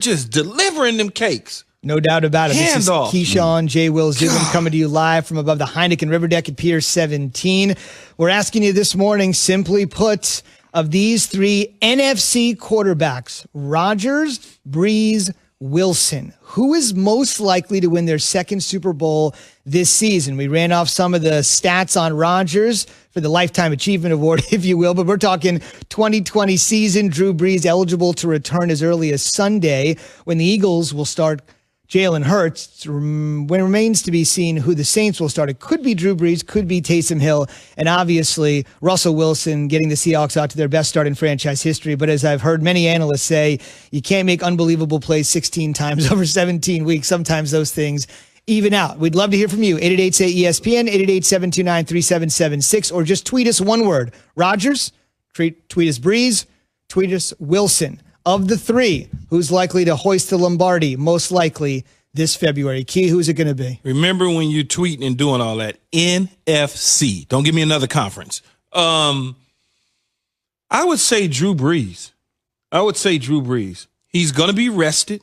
just delivering them cakes. No doubt about it. This is Handoff. Keyshawn, J. Will Zubin coming to you live from above the Heineken River Deck at Pier 17. We're asking you this morning, simply put, of these three NFC quarterbacks, Rodgers, Breeze, Wilson, who is most likely to win their second Super Bowl this season? We ran off some of the stats on Rodgers for the Lifetime Achievement Award, if you will, but we're talking 2020 season. Drew Brees eligible to return as early as Sunday when the Eagles will start Jalen Hurts. When it remains to be seen who the Saints will start. It could be Drew Brees, could be Taysom Hill, and obviously Russell Wilson getting the Seahawks out to their best start in franchise history. But as I've heard many analysts say, you can't make unbelievable plays 16 times over 17 weeks. Sometimes those things even out. We'd love to hear from you. 888-SAY-ESPN, 888-729-3776, or just tweet us one word. Rodgers, tweet us Breeze, tweet us Wilson. Of the three, who's likely to hoist the Lombardi most likely this February? Key, who's it going to be? Remember when you tweeting and doing all that? NFC. Don't give me another conference. I would say Drew Brees. He's going to be rested.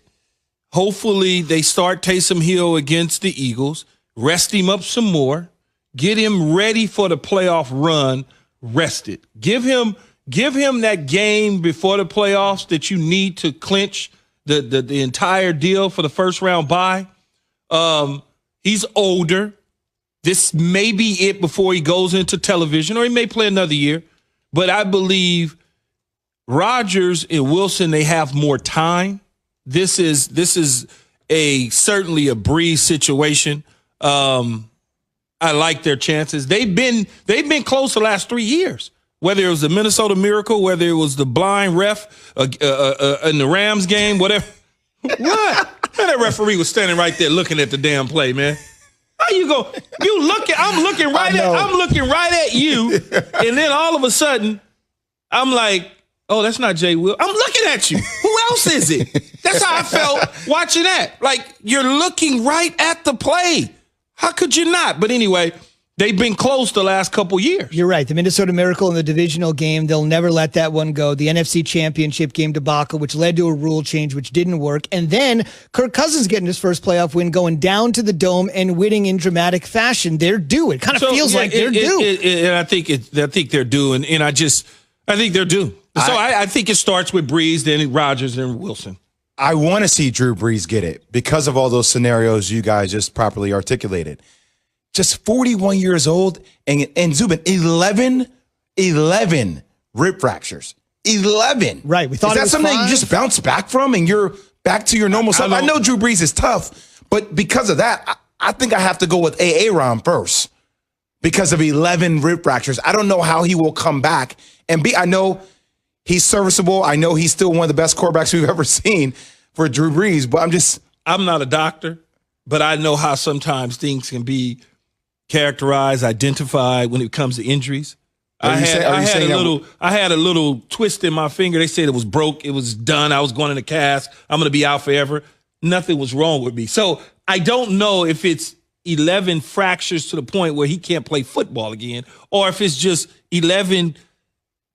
Hopefully they start Taysom Hill against the Eagles. Rest him up some more. Get him ready for the playoff run. Rested. Give him that game before the playoffs that you need to clinch the entire deal for the first round bye. He's older. This may be it before he goes into television, or he may play another year. But I believe Rodgers and Wilson, they have more time. This is certainly a Breeze situation. I like their chances. They've been close the last 3 years. Whether it was the Minnesota Miracle, whether it was the blind ref in the Rams game, whatever. What? Man, that referee was standing right there looking at the damn play, man. How you go? I'm looking right at you, and then all of a sudden, I'm like, oh, that's not Jay Will. I'm looking at you. Who else is it? That's how I felt watching that. Like, you're looking right at the play. How could you not? But anyway, they've been close the last couple years. You're right. The Minnesota Miracle in the divisional game, they'll never let that one go. The NFC Championship game debacle, which led to a rule change, which didn't work. And then Kirk Cousins getting his first playoff win, going down to the Dome and winning in dramatic fashion. They're due. It kind of feels like they're due. And I think they're due. And I think they're due. So I think it starts with Breeze, then Rodgers, then Wilson. I want to see Drew Brees get it because of all those scenarios you guys just properly articulated. Just 41 years old, and Zubin, 11 rib fractures. 11. Right. We thought is that something that you just bounce back from and you're back to your normal self? I know Drew Brees is tough, but because of that, I think I have to go with Aaron first because of 11 rib fractures. I don't know how he will come back. And I know he's serviceable. I know he's still one of the best quarterbacks we've ever seen for Drew Brees, but I'm not a doctor, but I know how sometimes things can be characterized, identified when it comes to injuries. I had a little twist in my finger. They said it was broke. It was done. I was going in a cast. I'm going to be out forever. Nothing was wrong with me. So I don't know if it's 11 fractures to the point where he can't play football again, or if it's just 11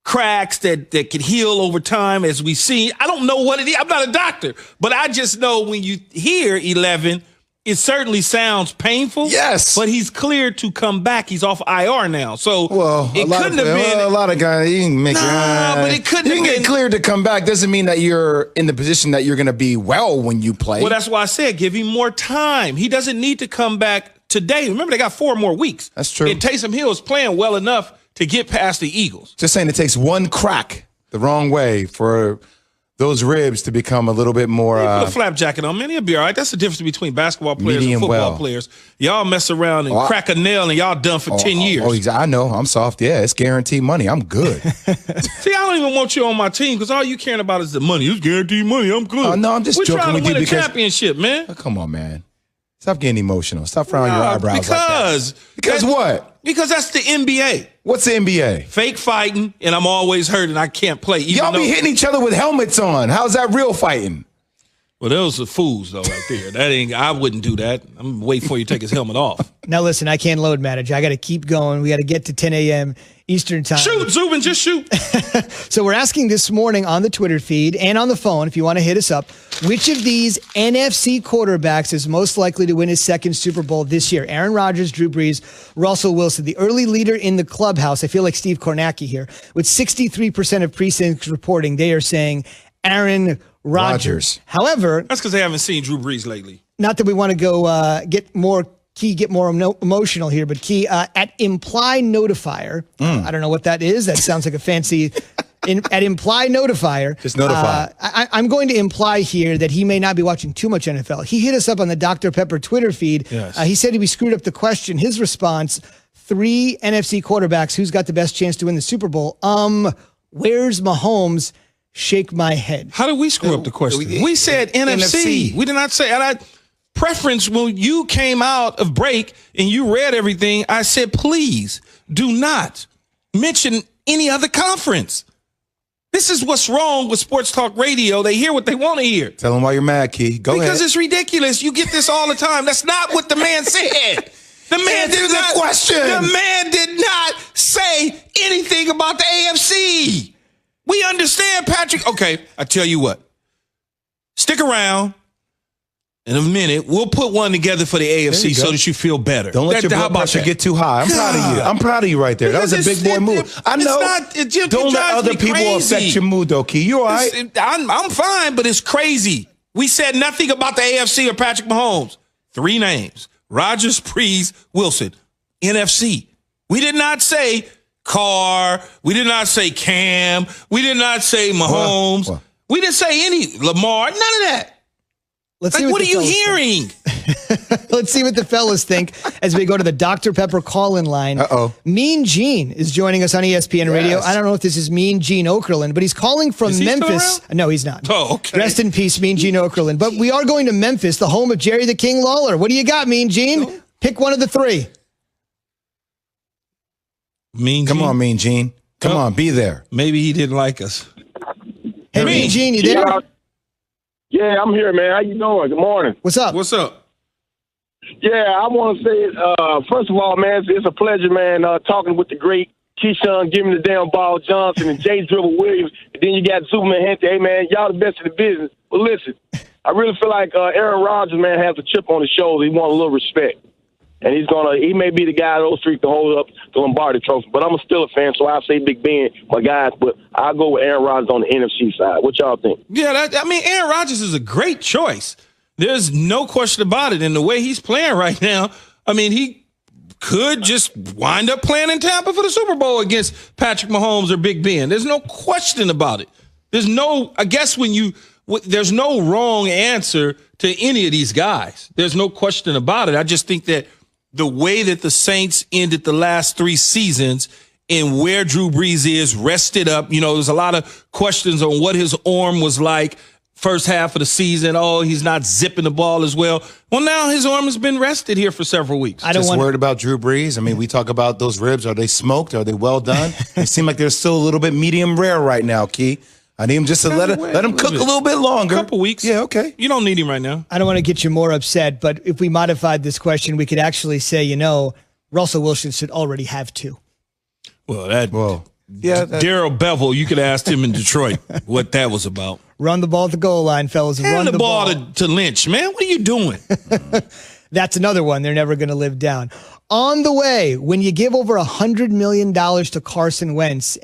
cracks that can heal over time, as we see. I don't know what it is. I'm not a doctor, but I just know when you hear 11, it certainly sounds painful. Yes. But he's cleared to come back. He's off IR now. So it couldn't have been. A lot of guys, you can make but it couldn't have been. You can get cleared to come back. Doesn't mean that you're in the position that you're going to be well when you play. Well, that's why I said give him more time. He doesn't need to come back today. Remember, they got 4 more weeks. That's true. And Taysom Hill is playing well enough to get past the Eagles. Just saying it takes one crack the wrong way for those ribs to become a little bit more. Put a flap jacket on, man. He'll be all right. That's the difference between basketball players and football players. Y'all mess around and crack a nail and y'all done for 10 years. I know. I'm soft. Yeah, it's guaranteed money. I'm good. See, I don't even want you on my team because all you caring about is the money. It's guaranteed money. I'm good. No, I'm just joking with you. We're trying to win a championship, man. Oh, come on, man. Stop getting emotional. Stop frowning your eyebrows like that. Because what? Because that's the NBA. What's the NBA? Fake fighting, and I'm always hurt, and I can't play. Y'all be hitting each other with helmets on. How's that real fighting? Well, those are fools, though, right there. That ain't. I wouldn't do that. I'm waiting for you to take his helmet off. Now, listen, I can't load manage. I got to keep going. We got to get to 10 a.m. Eastern time. Shoot, Zubin, just shoot. So we're asking this morning on the Twitter feed and on the phone, if you want to hit us up, which of these NFC quarterbacks is most likely to win his second Super Bowl this year? Aaron Rodgers, Drew Brees, Russell Wilson, the early leader in the clubhouse. I feel like Steve Kornacki here. With 63% of precincts reporting, they are saying Aaron Rodgers. However, that's because they haven't seen Drew Brees lately. Not that we want to go get more emotional here, but Key, at Imply Notifier, I don't know what that is. That sounds like a fancy, at Imply Notifier. Just notify. I'm going to imply here that he may not be watching too much NFL. He hit us up on the Dr. Pepper Twitter feed. Yes. He said we screwed up the question. His response, 3 NFC quarterbacks, who's got the best chance to win the Super Bowl? Where's Mahomes? Shake my head. How did we screw up the question? We said NFC. We did not say. And I preference when you came out of break and you read everything. I said, please do not mention any other conference. This is what's wrong with sports talk radio. They hear what they want to hear. Tell them why you're mad, Key. Go ahead. Because it's ridiculous. You get this all the time. That's not what the man said. The man did not. Question. The man did not say anything about the AFC. We understand, Patrick. Okay, I tell you what. Stick around. In a minute, we'll put one together for the AFC so that you feel better. Don't let your blood pressure get too high. I'm proud of you. I'm proud of you right there. That was a big boy move. I know. Don't let other people affect your mood, though, Key. You all right? I'm fine, but it's crazy. We said nothing about the AFC or Patrick Mahomes. 3 names. Rodgers, Brees, Wilson. NFC. We did not say Carr. We did not say Cam. We did not say Mahomes. What? We didn't say any Lamar. None of that. Let's see what are you hearing? Let's see what the fellas think as we go to the Dr. Pepper call-in line. Uh-oh. Mean Gene is joining us on ESPN Radio. I don't know if this is Mean Gene Okerlund, but he's calling from Memphis. No, he's not. Oh, okay. Rest in peace, Mean Gene Okerlund. But we are going to Memphis, the home of Jerry the King Lawler. What do you got, Mean Gene? Pick one of the 3. Mean Gene? Come on, Mean Gene. Come on, be there. Maybe he didn't like us. Hey, Mean Gene, you there? Yeah, I'm here, man. How you doing? Good morning. What's up? What's up? Yeah, I want to say, first of all, man, it's a pleasure, man, talking with the great Keyshawn, giving the damn ball Johnson and Jay Dribble Williams. And then you got Superman Hente. Hey, man, y'all the best in the business. But listen, I really feel like Aaron Rodgers, man, has a chip on his shoulder. He wants a little respect. And he may be the guy of those 3 to hold up the Lombardi Trophy. But I'm still a fan, so I'll say Big Ben, my guys. But I'll go with Aaron Rodgers on the NFC side. What y'all think? Yeah, Aaron Rodgers is a great choice. There's no question about it. And the way he's playing right now, he could just wind up playing in Tampa for the Super Bowl against Patrick Mahomes or Big Ben. There's no question about it. There's no wrong answer to any of these guys. There's no question about it. I just think that the way that the Saints ended the last 3 seasons and where Drew Brees is rested up, there's a lot of questions on what his arm was like first half of the season. Oh, he's not zipping the ball as well. Well, now his arm has been rested here for several weeks. Worried about Drew Brees. We talk about those ribs. Are they smoked? Are they well done? They seem like they're still a little bit medium rare right now, Key. I need him just to let him cook a little bit longer. A couple weeks. Yeah, okay. You don't need him right now. I don't want to get you more upset, but if we modified this question, we could actually say, Russell Wilson should already have 2. Darryl Bevel, you could ask him in Detroit what that was about. Run the ball at the goal line, fellas. Run the ball to Lynch, man. What are you doing? That's another one they're never going to live down. On the way, when you give over $100 million to Carson Wentz